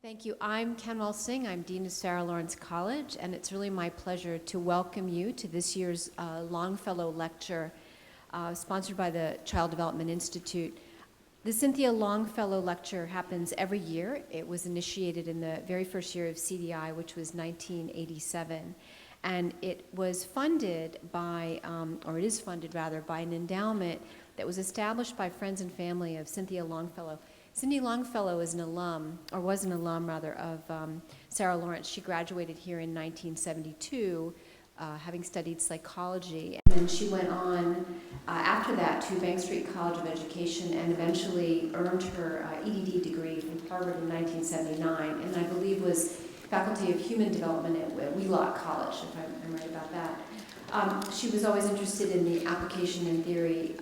Thank you. I'm Kenwell Singh. I'm Dean of Sarah Lawrence College, and it's really my pleasure to welcome you to this year's Longfellow Lecture, sponsored by the Child Development Institute. The Cynthia Longfellow Lecture happens every year. It was initiated in the very first year of CDI, which was 1987. And it was funded by, or it is funded rather, by an endowment that was established by friends and family of Cynthia Longfellow. Cindy Longfellow is an alum, or was an alum rather, of Sarah Lawrence. She graduated here in 1972, having studied psychology. And then she went on after that to Bank Street College of Education and eventually earned her EDD degree from Harvard in 1979, and I believe was faculty of human development at Wheelock College, if I'm right about that. She was always interested in the application and theory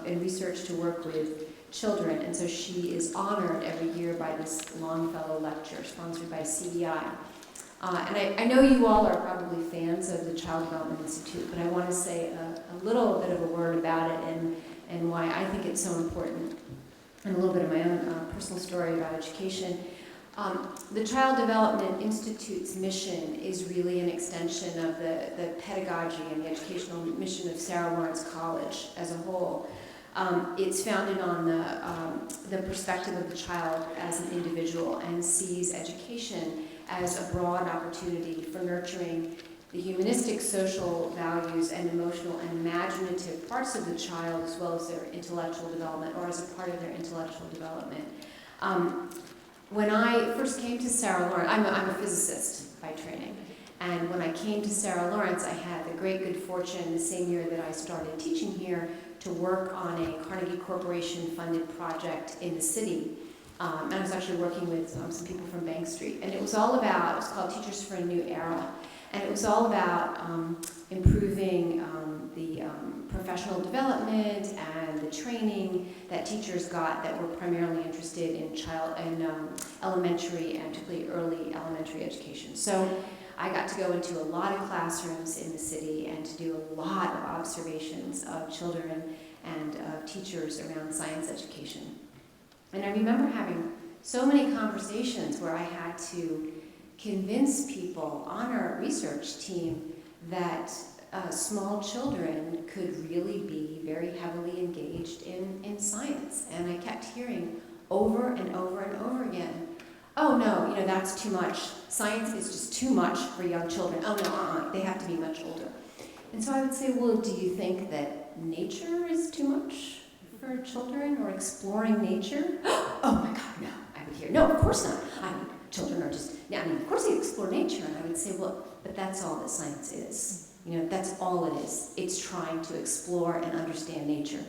and research to work with children, and so she is honored every year by this Longfellow Lecture sponsored by CDI. And I know you all are probably fans of the Child Development Institute, but I want to say a little bit of a word about it and why I think it's so important, and a little bit of my own personal story about education. The Child Development Institute's mission is really an extension of the pedagogy and the educational mission of Sarah Lawrence College as a whole. It's founded on the perspective of the child as an individual and sees education as a broad opportunity for nurturing the humanistic, social values, and emotional and imaginative parts of the child, as well as their intellectual development, or as a part of their intellectual development. When I first came to Sarah Lawrence, I'm a physicist by training, and when I came to Sarah Lawrence, I had the great good fortune the same year that I started teaching here to work on a Carnegie Corporation funded project in the city. And I was actually working with some people from Bank Street, and it was all about, it was called Teachers for a New Era, and it was all about improving the professional development and the training that teachers got that were primarily interested in elementary and particularly early elementary education. So I got to go into a lot of classrooms in the city and to do a lot of observations of children and of teachers around science education. And I remember having so many conversations where I had to convince people on our research team that small children could really be very heavily engaged in science. And I kept hearing over and over and over again, oh no, that's too much. Science is just too much for young children. Oh no, they have to be much older. And so I would say, well, do you think that nature is too much for children, or exploring nature? Oh my God, no. I would hear, no, of course not. Children are just, of course they explore nature. And I would say, well, but that's all that science is. That's all it is. It's trying to explore and understand nature.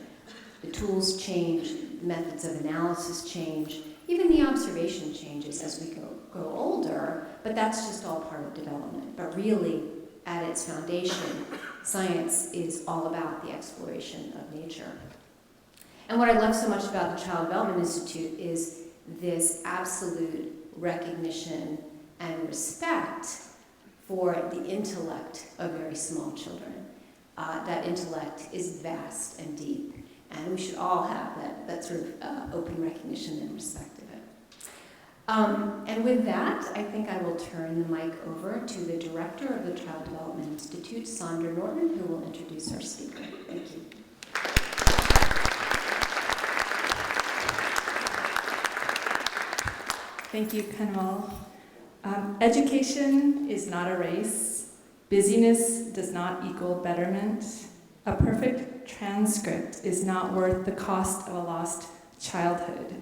The tools change, the methods of analysis change, even the observation changes as we grow older, but that's just all part of development. But really, at its foundation, science is all about the exploration of nature. And what I love so much about the Child Development Institute is this absolute recognition and respect for the intellect of very small children. That intellect is vast and deep, and we should all have that sort of open recognition and respect of it. And with that, I think I will turn the mic over to the director of the Child Development Institute, Sandra Norton, who will introduce our speaker. Thank you. Thank you, Kenwell. Education is not a race. Busyness does not equal betterment. A perfect transcript is not worth the cost of a lost childhood.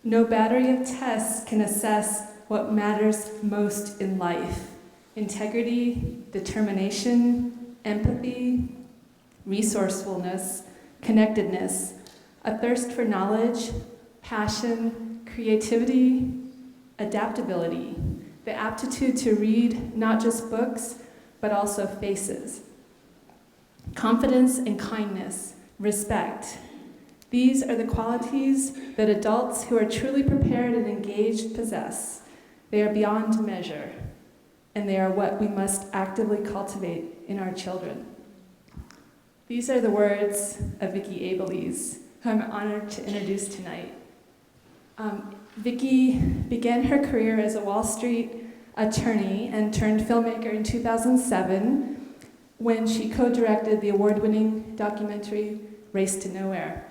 No battery of tests can assess what matters most in life: integrity, determination, empathy, resourcefulness, connectedness, a thirst for knowledge, passion, creativity, adaptability, the aptitude to read not just books, but also faces, confidence and kindness, respect. These are the qualities that adults who are truly prepared and engaged possess. They are beyond measure, and they are what we must actively cultivate in our children. These are the words of Vicki Abeles, who I'm honored to introduce tonight. Vicki began her career as a Wall Street attorney and turned filmmaker in 2007 when she co-directed the award-winning documentary Race to Nowhere,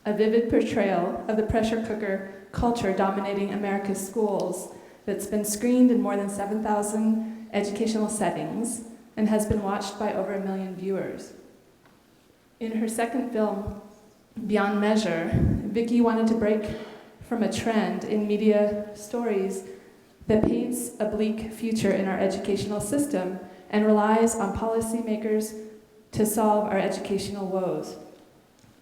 a vivid portrayal of the pressure cooker culture dominating America's schools that's been screened in more than 7,000 educational settings and has been watched by over 1 million viewers. In her second film, Beyond Measure, Vicki wanted to break from a trend in media stories that paints a bleak future in our educational system and relies on policymakers to solve our educational woes.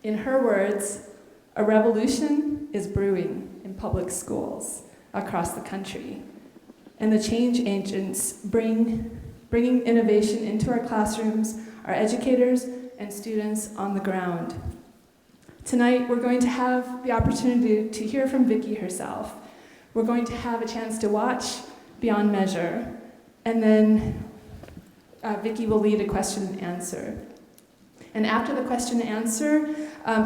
In her words, a revolution is brewing in public schools across the country, and the change agents bringing innovation into our classrooms are educators and students on the ground. Tonight, we're going to have the opportunity to hear from Vicki herself. We're going to have a chance to watch Beyond Measure, and then Vicki will lead a question and answer. And after the question and answer,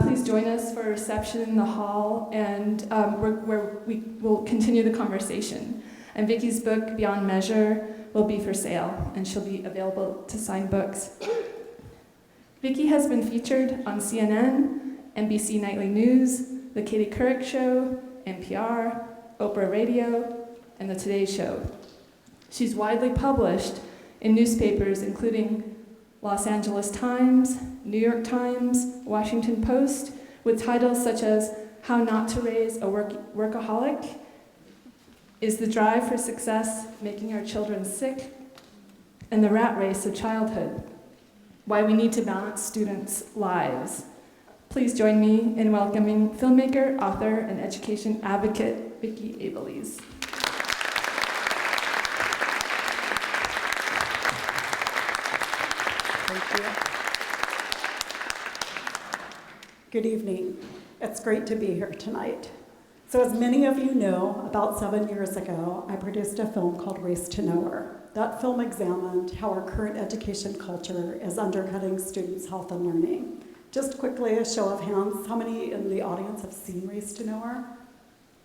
please join us for a reception in the hall, and where we will continue the conversation. And Vicki's book, Beyond Measure, will be for sale, and she'll be available to sign books. Vicki has been featured on CNN, NBC Nightly News, The Katie Couric Show, NPR, Oprah Radio, and The Today Show. She's widely published in newspapers including Los Angeles Times, New York Times, Washington Post, with titles such as How Not to Raise a Workaholic, Is the Drive for Success Making Our Children Sick, and The Rat Race of Childhood, Why We Need to Balance Students' Lives. Please join me in welcoming filmmaker, author, and education advocate, Vicki Abeles. Thank you. Good evening. It's great to be here tonight. So as many of you know, about 7 years ago, I produced a film called Race to Nowhere. That film examined how our current education culture is undercutting students' health and learning. Just quickly, a show of hands, how many in the audience have seen Race to Nowhere?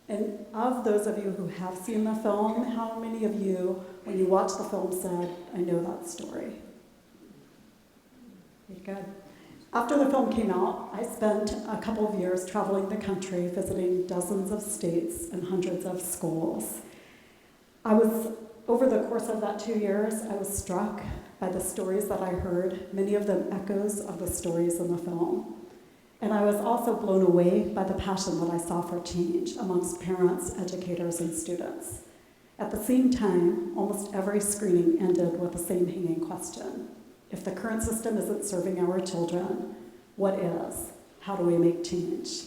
And of those of you who have seen the film, how many of you, when you watched the film, said, I know that story? Good. After the film came out, I spent a couple of years traveling the country, visiting dozens of states and hundreds of schools. Over the course of that 2 years, I was struck by the stories that I heard, many of them echoes of the stories in the film. And I was also blown away by the passion that I saw for change amongst parents, educators, and students. At the same time, almost every screening ended with the same hanging question. If the current system isn't serving our children, what is? How do we make change?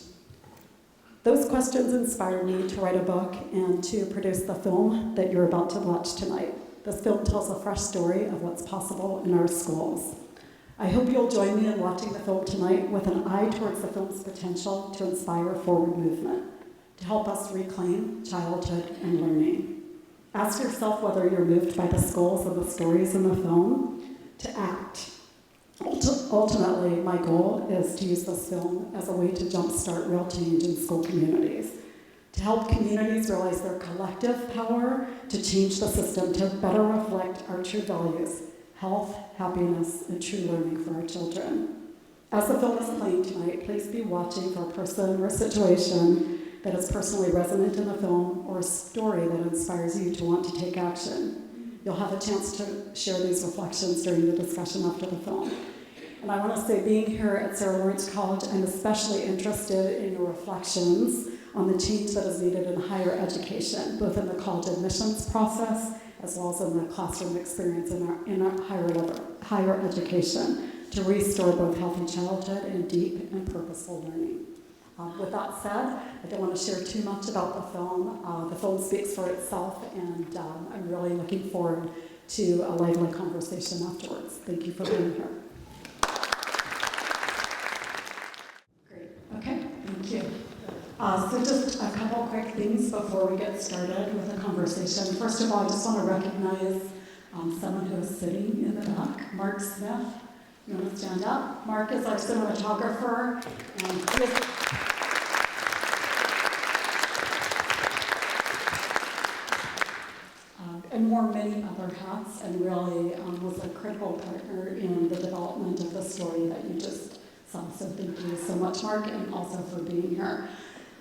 Those questions inspired me to write a book and to produce the film that you're about to watch tonight. This film tells a fresh story of what's possible in our schools. I hope you'll join me in watching the film tonight with an eye towards the film's potential to inspire forward movement, to help us reclaim childhood and learning. Ask yourself whether you're moved by the schools and the stories in the film, to act. Ultimately, my goal is to use this film as a way to jumpstart real change in school communities, to help communities realize their collective power to change the system to better reflect our true values, health, happiness, and true learning for our children. As the film is playing tonight, please be watching for a person or situation that is personally resonant in the film or a story that inspires you to want to take action. You'll have a chance to share these reflections during the discussion after the film. And I want to say, being here at Sarah Lawrence College, I'm especially interested in your reflections on the change that is needed in higher education, both in the college admissions process as well as in the classroom experience in our higher education, to restore both healthy childhood and deep and purposeful learning. With that said, I don't want to share too much about the film. The film speaks for itself, and I'm really looking forward to a lively conversation afterwards. Thank you for being here. Great. Okay, thank you. So just a couple quick things before we get started with the conversation. First of all, I just want to recognize someone who is sitting in the back, Mark Smith. You want to stand up? Mark is our cinematographer, and wore many other hats and really was a critical partner in the development of the story that you just saw. So thank you so much, Mark, and also for being here.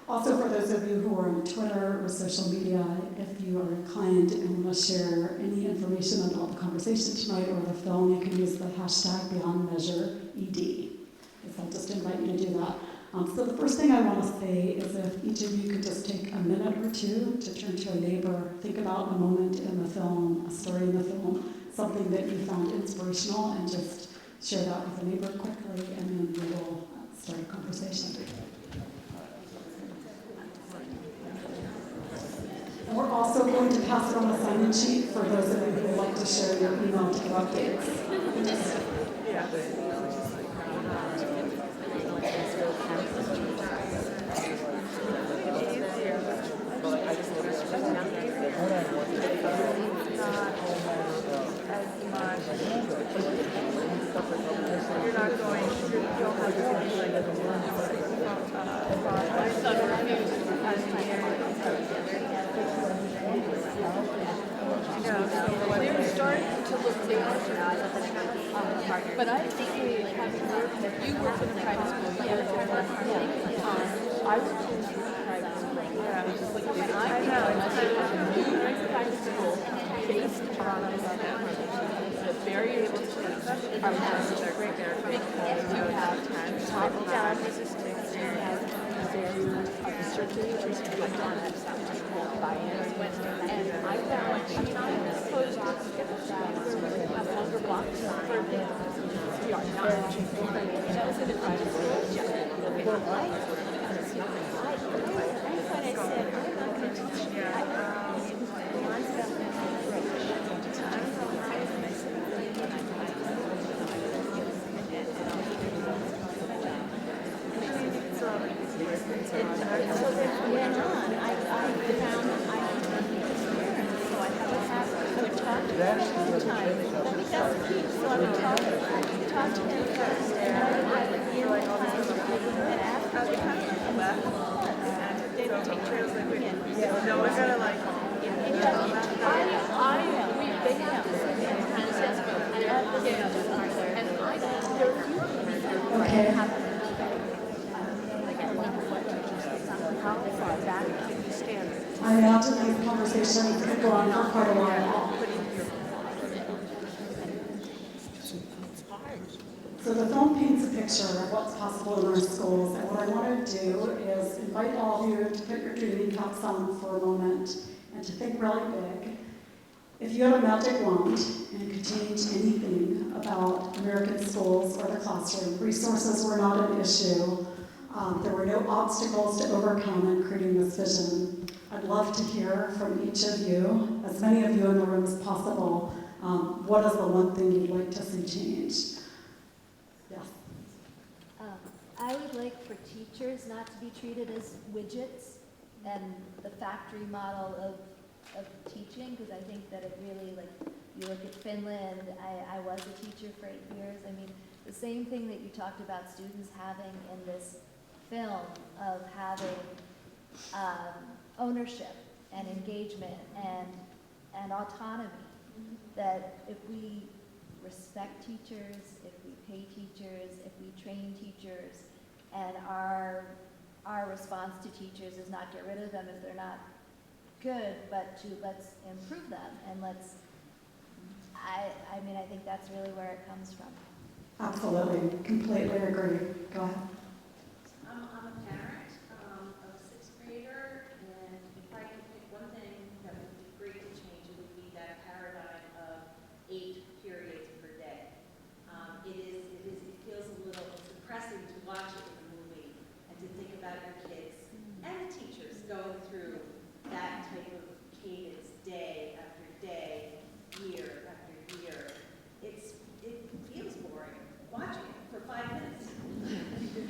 Also, for those of you who are on Twitter or social media, if you are inclined and want to share any information about the conversation tonight or the film, you can use the hashtag BeyondMeasureED. So I'll just invite you to do that. So the first thing I want to say is if each of you could just take a minute or two to turn to a neighbor, think about a moment in the film, a story in the film, something that you found inspirational, and just share that with a neighbor quickly, and then we will start a conversation. And we're also going to pass around a sign-in sheet for those of you who would like to share your email to give updates. But I think we haven't worked that you work in a private school. Yeah, I worked in a private school. Yeah, I know. It's private school based on the barriers to success are great there because you have top-down resistance. You have very circulatory system buy-in. And I found, I suppose we have longer blocks for we are not that was in the private school. Well, I thought I said, I'm not going to teach you. So then went on. I found so I would talk to them all the time. I think that's key. So I would talk to them first, and I would hear what and after they would take turns with me. No, I gotta like. They have this kind of sense, and I there are few things that happen. How far back can you stand? I imagine these conversations could go on for quite a while. So the film paints a picture of what's possible in our schools, and what I want to do is invite all of you to put your dreaming caps on for a moment and to think really big. If you had a magic wand and you could change anything about American schools or the classroom, resources were not an issue. There were no obstacles to overcome in creating this vision. I'd love to hear from each of you, as many of you in the room as possible, what is the one thing you'd like to see changed? Yes. I would like for teachers not to be treated as widgets and the factory model of teaching, because I think that it really, like, you look at Finland, I was a teacher for 8 years. I mean, the same thing that you talked about students having in this film of having ownership and engagement and autonomy, that if we respect teachers, if we pay teachers, if we train teachers, and our response to teachers is not get rid of them if they're not good, but to let's improve them and I mean, I think that's really where it comes from. Absolutely, completely agree. Go ahead. I'm a parent of a 6th grader, and if I could pick one thing that would be great to change, it would be that paradigm of 8 periods per day. It feels a little depressing to watch it in the movie and to think about your kids and the teachers going through that type of cadence day after day, year after year. It feels boring watching it for 5 minutes.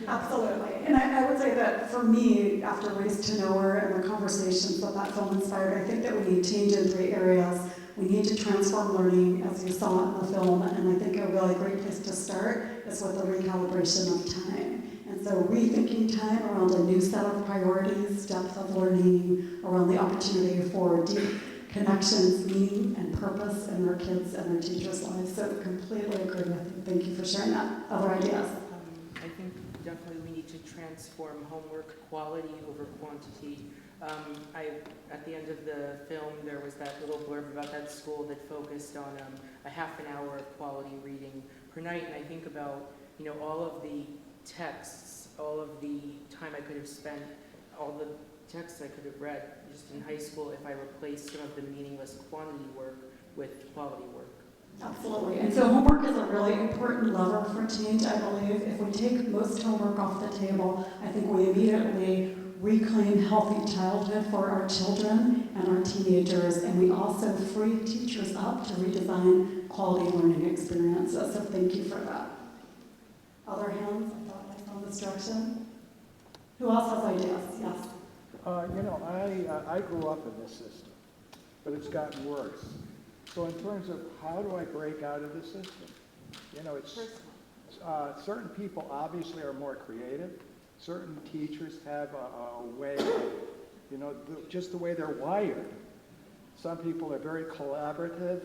Absolutely. And I would say that for me, after Race to Nowhere and the conversations that film inspired, I think that we need change in 3 areas. We need to transform learning, as you saw in the film, and I think a really great place to start is with the recalibration of time. And so rethinking time around a new set of priorities, depth of learning, around the opportunity for deep connections, meaning, and purpose in their kids' and their teachers' lives. So completely agree with you. Thank you for sharing that. Other ideas? I think definitely we need to transform homework quality over quantity. At the end of the film, there was that little blurb about that school that focused on a half an hour of quality reading per night, and I think about, you know, all of the texts, all of the time I could have spent, all the texts I could have read just in high school if I replaced some of the meaningless quantity work with quality work. Absolutely. And so homework is a really important lever for change, I believe. If we take most homework off the table, I think we immediately reclaim healthy childhood for our children and our teenagers, and we also free teachers up to redesign quality learning experiences. So thank you for that. Other hands? I thought I saw this direction. Who else has ideas? Yes. I grew up in this system, but it's gotten worse. So in terms of how do I break out of the system? It's certain people obviously are more creative. Certain teachers have a way, just the way they're wired. Some people are very collaborative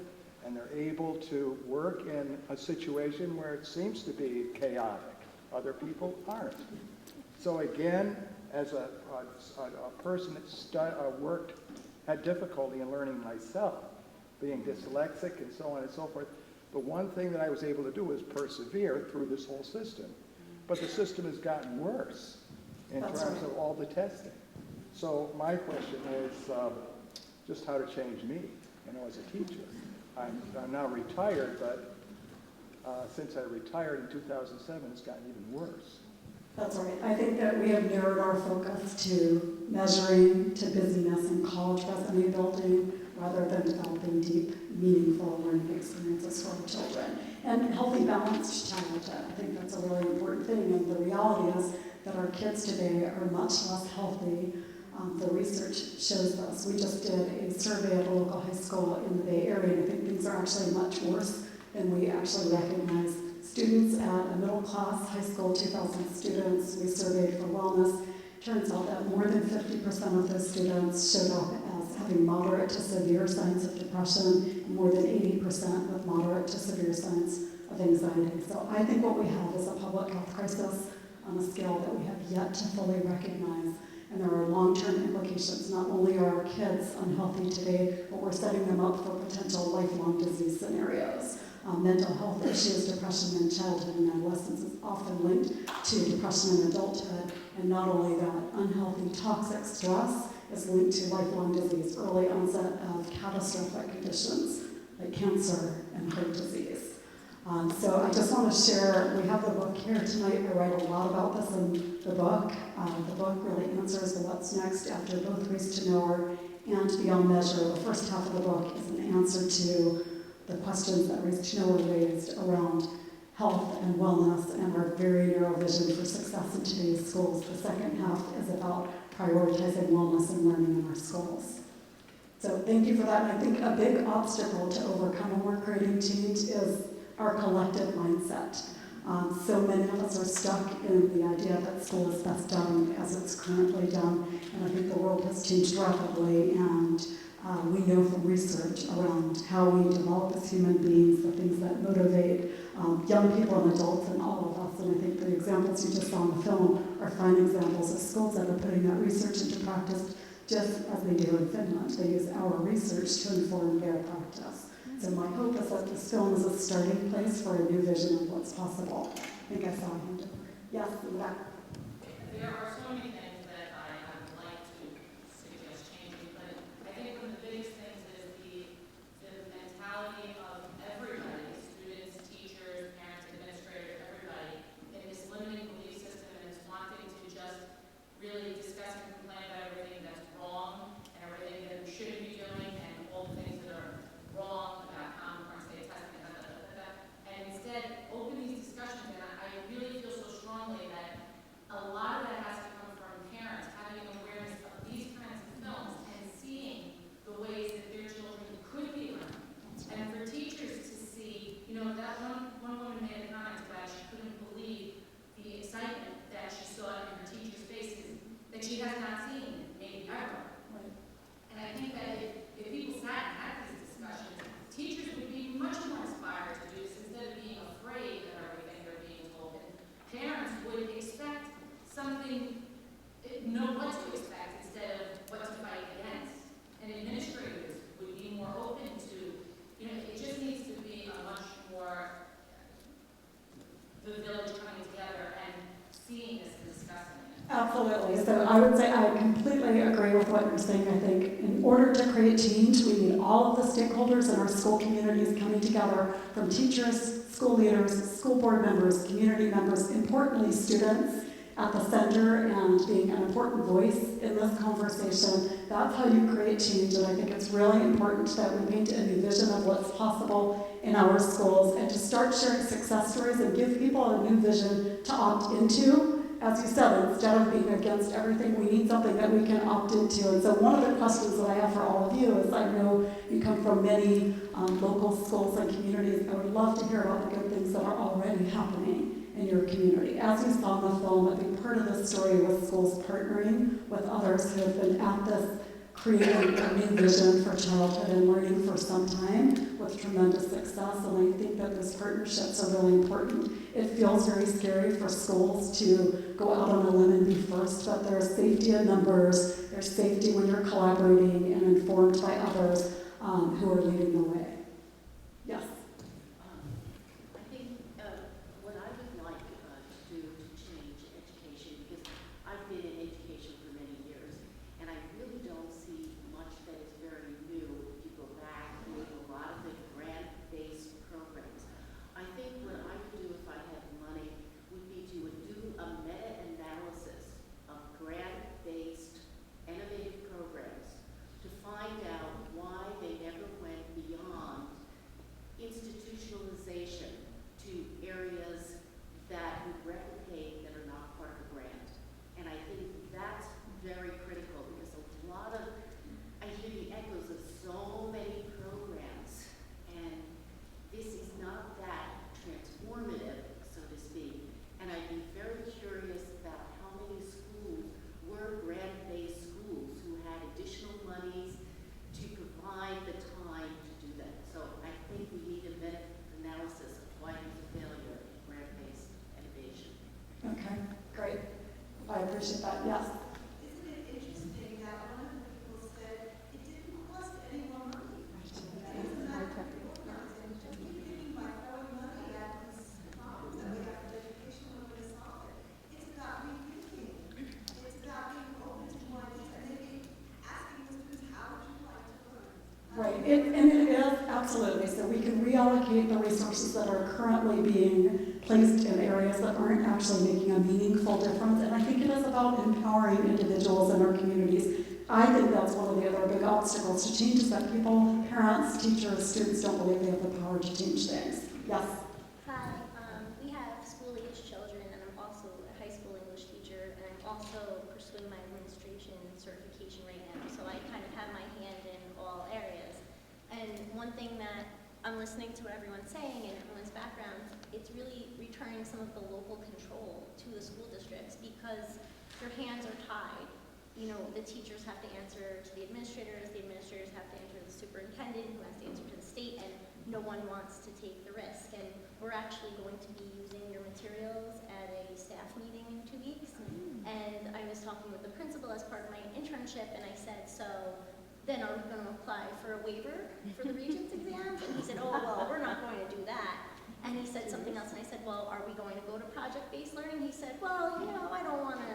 and they're able to work in a situation where it seems to be chaotic. Other people aren't. So again, as a person that had difficulty in learning myself, being dyslexic and so on and so forth, the one thing that I was able to do was persevere through this whole system. But the system has gotten worse in terms of all the testing. So my question is just how to change me, as a teacher. I'm now retired, but since I retired in 2007, it's gotten even worse. That's right. I think that we have narrowed our focus to measuring, to busyness and college resume building, rather than developing deep, meaningful learning experiences for our children. And healthy, balanced childhood. I think that's a really important thing. And the reality is that our kids today are much less healthy. The research shows this. We just did a survey at a local high school in the Bay Area, and I think things are actually much worse than we actually recognize. Students at a middle class high school, 2,000 students, we surveyed for wellness. Turns out that more than 50% of those students showed up as having moderate to severe signs of depression, and more than 80% with moderate to severe signs of anxiety. So I think what we have is a public health crisis on a scale that we have yet to fully recognize. And there are long-term implications. Not only are our kids unhealthy today, but we're setting them up for potential lifelong disease scenarios. Mental health issues, depression in childhood and adolescence is often linked to depression in adulthood. And not only that, unhealthy toxic stress is linked to lifelong disease, early onset of catastrophic conditions like cancer and heart disease. So I just want to share, we have the book here tonight. I write a lot about this in the book. The book really answers the what's next after both Race to Nowhere and Beyond Measure. The first half of the book is an answer to the questions that Race to Nowhere raised around health and wellness and our very narrow vision for success in today's schools. The second half is about prioritizing wellness and learning in our schools. So thank you for that. And I think a big obstacle to overcome when we're creating change is our collective mindset. So many of us are stuck in the idea that school is best done as it's currently done, and I think the world has changed rapidly, and we know from research around how we develop as human beings, the things that motivate young people and adults and all of us, and I think the examples you just saw in the film are fine examples of schools that are putting that research into practice just as they do in Finland. They use our research to inform their practice. So my hope is that this film is a starting place for a new vision of what's possible. I think I saw a hand over. Yes, in the back. There are so many things that I would like to suggest changing, but I think one of the biggest things is the mentality of everybody, students, teachers, parents, administrators, everybody, in this limiting belief system and is wanting to just really discuss and complain about everything that's wrong and everything that we shouldn't be doing and all the things that are wrong about Common State testing, and instead open these discussions. And I really feel so strongly that a lot of that has to come from absolutely. So I would say I completely agree with what you're saying. I think in order to create change, we need all of the stakeholders in our school communities coming together, from teachers, school leaders, school board members, community members, importantly students at the center and being an important voice in this conversation. That's how you create change, and I think it's really important that we paint a new vision of what's possible in our schools and to start sharing success stories and give people a new vision to opt into. As you said, instead of being against everything, we need something that we can opt into. And so one of the questions that I have for all of you is, I know you come from many local schools and communities. I would love to hear about the good things that are already happening in your community. As you saw in the film, a big part of the story was schools partnering with others who have been at this, creating a new vision for childhood and learning for some time with tremendous success, and I think that those partnerships are really important. It feels very scary for schools to go out on a limb and be first, but there's safety in numbers, there's safety when you're collaborating and informed by others who are leading the way. Yes? I think what I would like to do to change education, because I've been in education for many years, and I really don't see much that is very new if you go back to a lot of the grant-based programs. I think what I would do if I had money would be to do a meta-analysis of grant-based innovative programs to find out why they never went beyond institutionalization to areas that would replicate that are not part of a grant. And I think that's very critical, because a lot of, I hear the echoes of so many programs, and this is not that transformative, so to speak. And I'd be very curious about how many schools were grant-based schools who had additional monies to provide the time to do that. So I think we need a meta-analysis of why it was a failure in grant-based innovation. Okay, great. I appreciate that. Yes? Isn't it interesting that one of the people said it didn't cost any more money? That is not programs, and we thinking by throwing money at these problems that we have with education, we're going to solve it. It's about rethinking. It's about being open to more ideas and maybe asking the students, how would you like to learn? Right, and it is, absolutely. So we can reallocate the resources that are currently being placed in areas that aren't actually making a meaningful difference. And I think it is about empowering individuals in our communities. I think that's one of the other big obstacles to change, is that people, parents, teachers, students don't believe they have the power to change things. Yes? Hi, we have school-age children, and I'm also a high school English teacher, and I'm also pursuing my administration certification right now, so I kind of have my hand in all areas. And one thing that I'm listening to what everyone's saying and everyone's background, it's really returning some of the local control to the school districts, because their hands are tied. You know, the teachers have to answer to the administrators have to answer to the superintendent, who has to answer to the state, and no one wants to take the risk. And we're actually going to be using your materials at a staff meeting in 2 weeks. And I was talking with the principal as part of my internship, and I said, so then are we going to apply for a waiver for the Regents exams? And he said, oh, well, we're not going to do that. And he said something else, and I said, well, are we going to go to project-based learning? He said, well, you know, I don't want to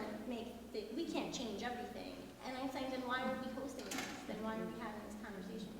we can't change everything. And I'm saying, then why are we hosting this? Then why are we having these conversations?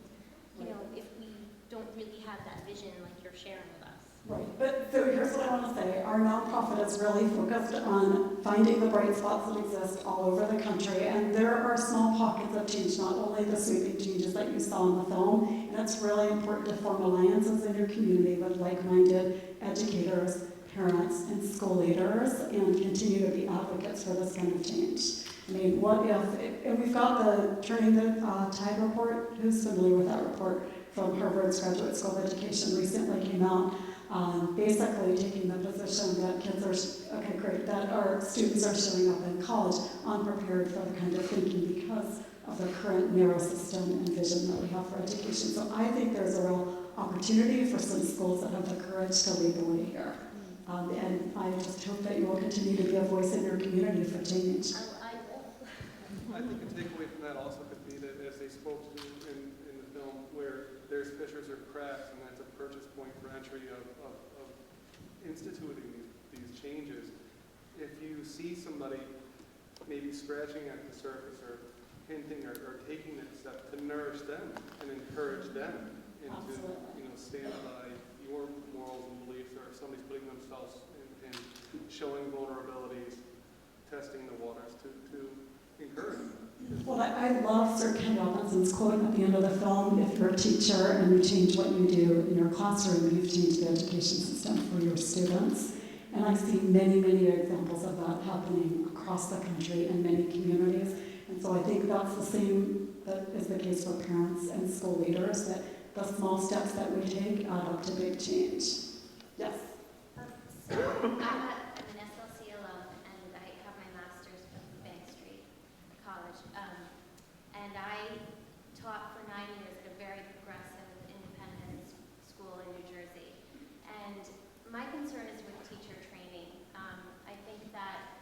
You know, if we don't really have that vision like you're sharing with us. Right, but so here's what I want to say. Our nonprofit is really focused on finding the bright spots that exist all over the country, and there are small pockets of change, not only the sweeping changes that you saw in the film, and it's really important to form alliances in your community with like-minded educators, parents, and school leaders, and continue to be advocates for this kind of change. I mean, what if, and we've got the Turning the Tide report. Who's familiar with that report from Harvard's Graduate School of Education recently came out, basically taking the position that that our students are showing up in college unprepared for the kind of thinking because of the current narrow system and vision that we have for education. So I think there's a real opportunity for some schools that have the courage to lead the way here. And I just hope that you will continue to be a voice in your community for change. I think a takeaway from that also could be that, as they spoke to in the film, where there's fissures or cracks, and that's a purchase point for entry of instituting these changes. If you see somebody maybe scratching at the surface or hinting or taking that step to nourish them and encourage them into, stand by your morals and beliefs, or if somebody's putting themselves in showing vulnerabilities, testing the waters to encourage them. Well, I love Sir Ken Robinson's quote at the end of the film: if you're a teacher and you change what you do in your classroom, you've changed the education system for your students. And I see many, many examples of that happening across the country in many communities. And so I think that's the same that is the case for parents and school leaders, that the small steps that we take add up to big change. Yes? So I'm an SLC alum, and I have my master's from Bank Street College. And I taught for 9 years at a very progressive independent school in New Jersey. And my concern is with teacher training. I think that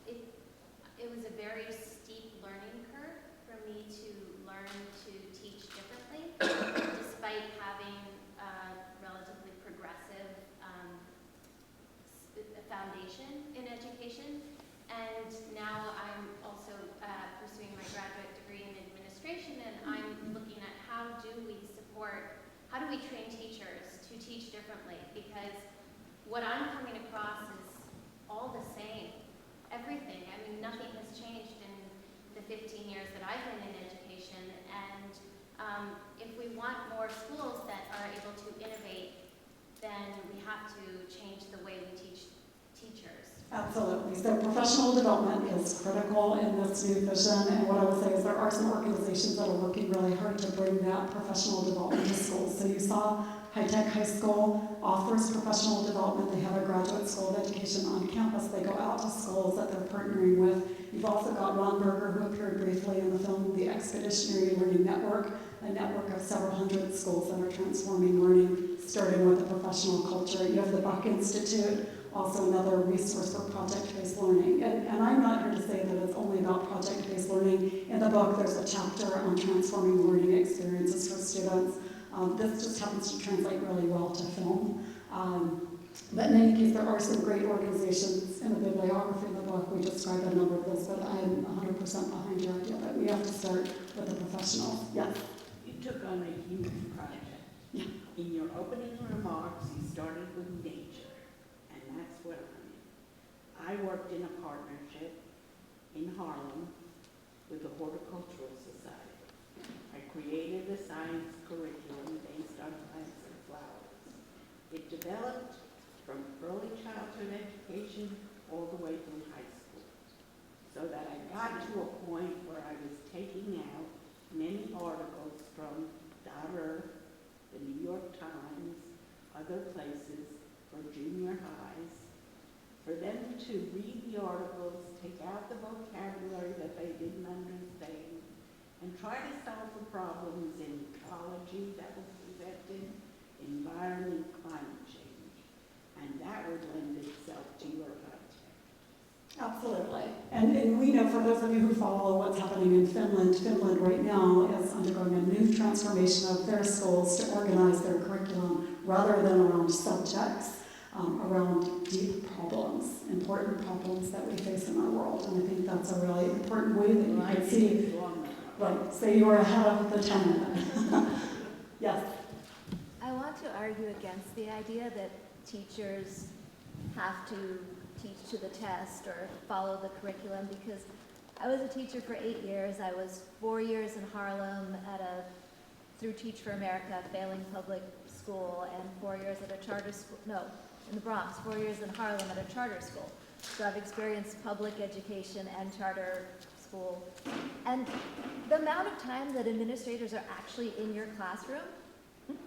it was a very steep learning curve for me to learn to teach differently, despite having a relatively progressive foundation in education. And now I'm also pursuing my graduate degree in administration, and I'm looking at how do we train teachers to teach differently, because what I'm coming across is all the same. Everything. I mean, nothing has changed in the 15 years that I've been in education, and if we want more schools that are able to innovate, then we have to change the way we teach teachers. Absolutely. So professional development is critical in this new vision, and what I will say is there are some organizations that are working really hard to bring that professional development to schools. So you saw High Tech High School offers professional development. They have a graduate school of education on campus. They go out to schools that they're partnering with. You've also got Ron Berger, who appeared briefly in the film, the Expeditionary Learning Network, a network of several hundred schools that are transforming learning, starting with a professional culture. You have the Buck Institute, also another resource for project-based learning. And I'm not here to say that it's only about project-based learning. In the book, there's a chapter on transforming learning experiences for students. This just happens to translate really well to film. But in any case, there are some great organizations in the bibliography in the book. We describe a number of those, but I'm 100% behind your idea that we have to start with the professionals. Yes? You took on a huge project. Yeah. In your opening remarks, you started with nature, and that's what I worked in a partnership in Harlem with the Horticultural Society. I created a science curriculum based on plants and flowers. It developed from early childhood education all the way through high school, so that I got to a point where I was taking out many articles from .earth, the New York Times, other places for junior highs, for them to read the articles, take out the vocabulary that they didn't understand, and try to solve the problems in ecology that was presented, environment, climate change. And that would lend itself to your project. Absolutely. And we know, for those of you who follow what's happening in Finland, Finland right now is undergoing a new transformation of their schools to organize their curriculum rather than around subjects, around deep problems, important problems that we face in our world. And I think that's a really important way that you can see. Right, so you are ahead of the time. Yes? I want to argue against the idea that teachers have to teach to the test or follow the curriculum, because I was a teacher for 8 years. I was 4 years in Harlem through Teach for America, failing public school, and 4 years at a charter school, in the Bronx, 4 years in Harlem at a charter school. So I've experienced public education and charter school. And the amount of time that administrators are actually in your classroom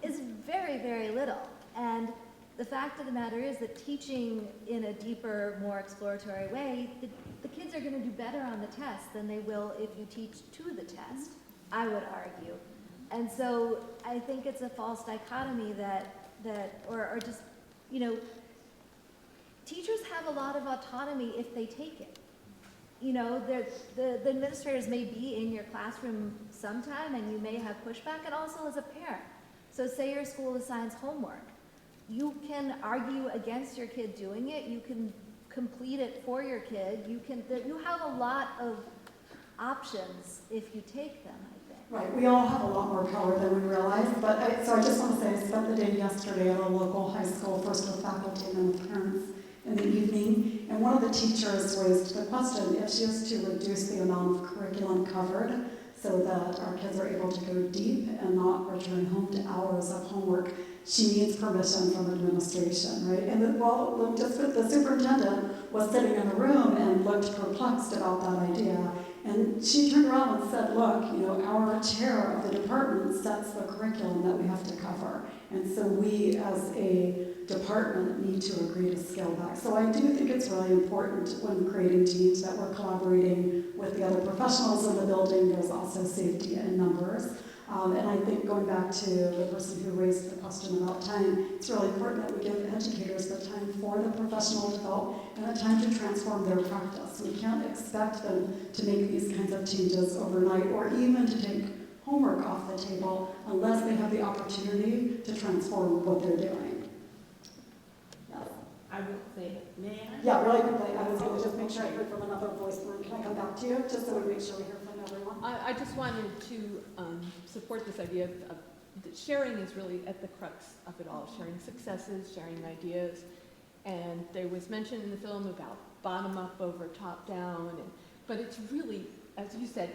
is very, very little. And the fact of the matter is that teaching in a deeper, more exploratory way, the kids are going to do better on the test than they will if you teach to the test, I would argue. And so I think it's a false dichotomy or just, teachers have a lot of autonomy if they take it. The administrators may be in your classroom sometime, and you may have pushback, and also as a parent. So say your school assigns homework. You can argue against your kid doing it. You can complete it for your kid. You have a lot of options if you take them, I think. Right, we all have a lot more power than we realize, but so I just want to say I spent the day yesterday at a local high school, first with faculty and then with parents in the evening, and one of the teachers raised the question if she is to reduce the amount of curriculum covered so that our kids are able to go deep and not return home to hours of homework, she needs permission from administration, right? And the superintendent was sitting in the room and looked perplexed about that idea. And she turned around and said, look, our chair of the department sets the curriculum that we have to cover. And so we as a department need to agree to scale back. So I do think it's really important when creating teams that we're collaborating with the other professionals in the building. There's also safety in numbers. And I think going back to the person who raised the question about time, it's really important that we give educators the time for the professional development and the time to transform their practice. We can't expect them to make these kinds of changes overnight or even to take homework off the table unless they have the opportunity to transform what they're doing. Yes. I will say, may I? Yeah, really quickly. I was going to just make sure I heard from another voice. Can I come back to you just so we make sure we hear from everyone? I just wanted to support this idea of that sharing is really at the crux of it all, sharing successes, sharing ideas. And there was mention in the film about bottom up over top down, but it's really, as you said,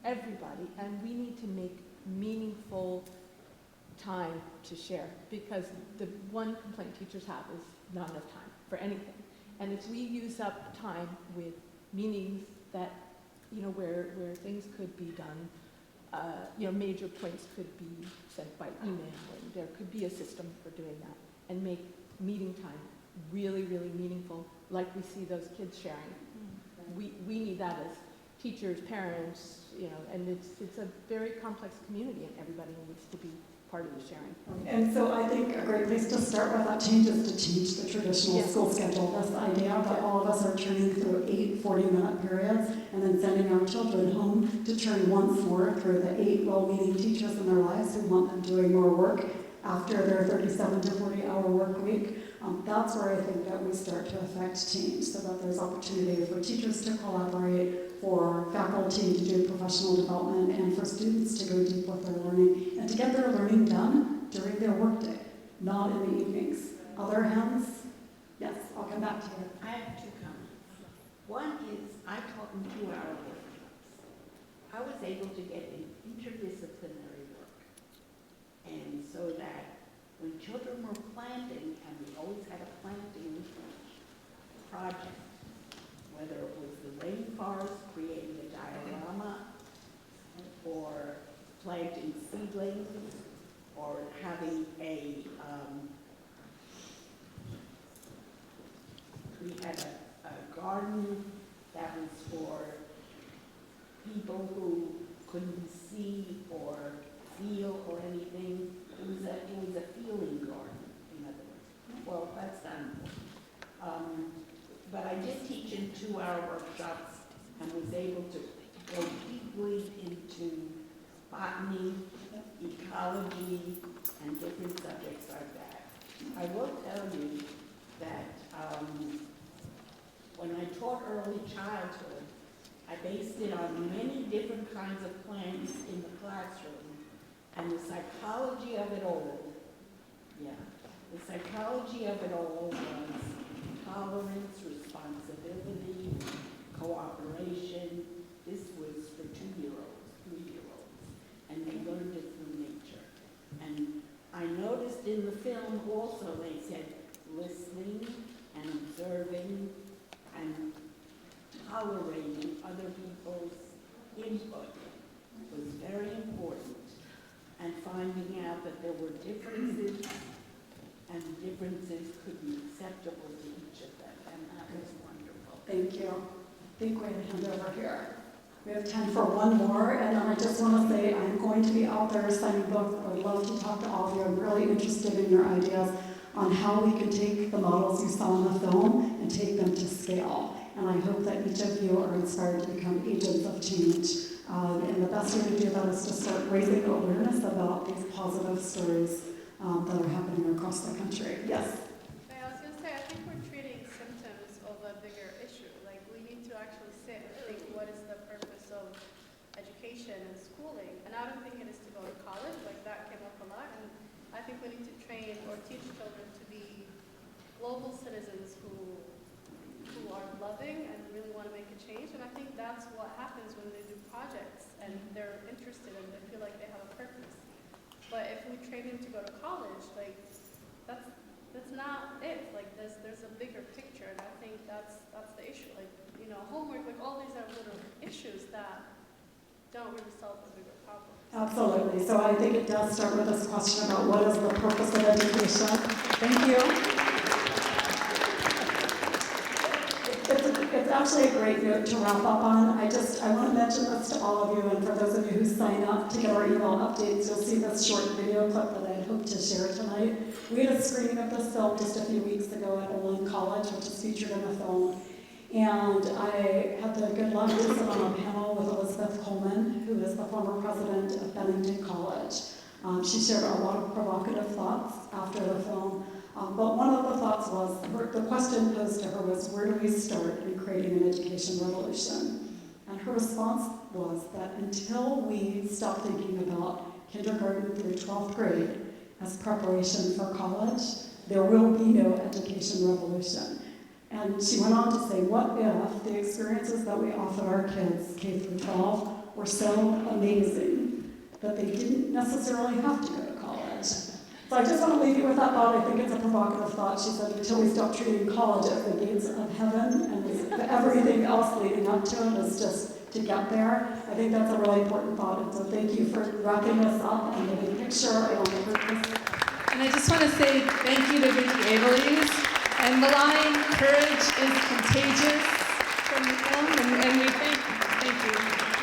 everybody, and we need to make meaningful time to share, because the one complaint teachers have is not enough time for anything. And if we use up time with meetings that, where things could be done, major points could be sent by email, and there could be a system for doing that, and make meeting time really, really meaningful, like we see those kids sharing. We need that as teachers, parents, and it's a very complex community, and everybody needs to be part of the sharing. And so I think a great place to start with that change is to change the traditional school schedule. This idea that all of us are churning through 8 40-minute periods and then sending our children home to churn once more through the 8 well-meaning teachers in their lives who want them doing more work after their 37 to 40-hour work week. That's where I think that we start to affect change, so that there's opportunity for teachers to collaborate, for faculty to do professional development, and for students to go deep with their learning and to get their learning done during their workday, not in the evenings. Other hands? Yes, I'll come back to you. I have 2 comments. One is I taught in 2-hour workshops. I was able to get in interdisciplinary work, and so that when children were planting, and we always had a planting project, whether it was the rainforest, creating a diorama, or planting seedlings, or having we had a garden that was for people who couldn't see or feel or anything. It was a feeling garden, in other words. Well, that's done. But I did teach in 2-hour workshops and was able to go deeply into botany, ecology, and different subjects like that. I will tell you that when I taught early childhood, I based it on many different kinds of plants in the classroom. And the psychology of it all, the psychology of it all was tolerance, responsibility, cooperation. This was for 2-year-olds, 3-year-olds, and they learned it through nature. And I noticed in the film also they said listening and observing and tolerating other people's input was very important. And finding out that there were differences, and differences could be acceptable to each of them, and that was wonderful. Thank you. I think we're going to hand over here. We have time for one more, and I just want to say I'm going to be out there signing books. I would love to talk to all of you. I'm really interested in your ideas on how we can take the models you saw in the film and take them to scale. And I hope that each of you are inspired to become agents of change. And the best way to do that is to start raising awareness about these positive stories that are happening across the country. Yes? I was going to say, I think we're treating symptoms all of education and schooling. And I don't think it is to go to college, like that came up a lot. And I think we need to train or teach children to be global citizens who are loving and really want to make a change. And I think that's what happens when they do projects and they're interested and they feel like they have a purpose. But if we train them to go to college, like that's not it. Like there's a bigger picture, and I think that's the issue. Like, you know, homework, like all these are little issues that don't really solve the bigger problem. Absolutely. So I think it does start with this question about what is the purpose of education. Thank you. It's actually a great note to wrap up on. I want to mention this to all of you, and for those of you who sign up to get our email updates, you'll see this short video clip that I had hoped to share tonight. We had a screening of this film just a few weeks ago at Olin College, which is featured in the film. And I had the good luck to sit on a panel with Elizabeth Coleman, who is the former president of Bennington College. She shared a lot of provocative thoughts after the film. But one of the thoughts was, the question posed to her was, where do we start in creating an education revolution? And her response was that until we stop thinking about kindergarten through 12th grade as preparation for college, there will be no education revolution. And she went on to say, what if the experiences that we offered our kids, K through 12, were so amazing that they didn't necessarily have to go to college? So I just want to leave you with that thought. I think it's a provocative thought. She said, until we stop treating college as the gates of heaven and everything else leading up to it is just to get there. I think that's a really important thought. And so thank you for wrapping this up and the big picture and the purpose. And I just want to say thank you to Vicki Abeles. And the line, courage is contagious, from the film, and we thank you.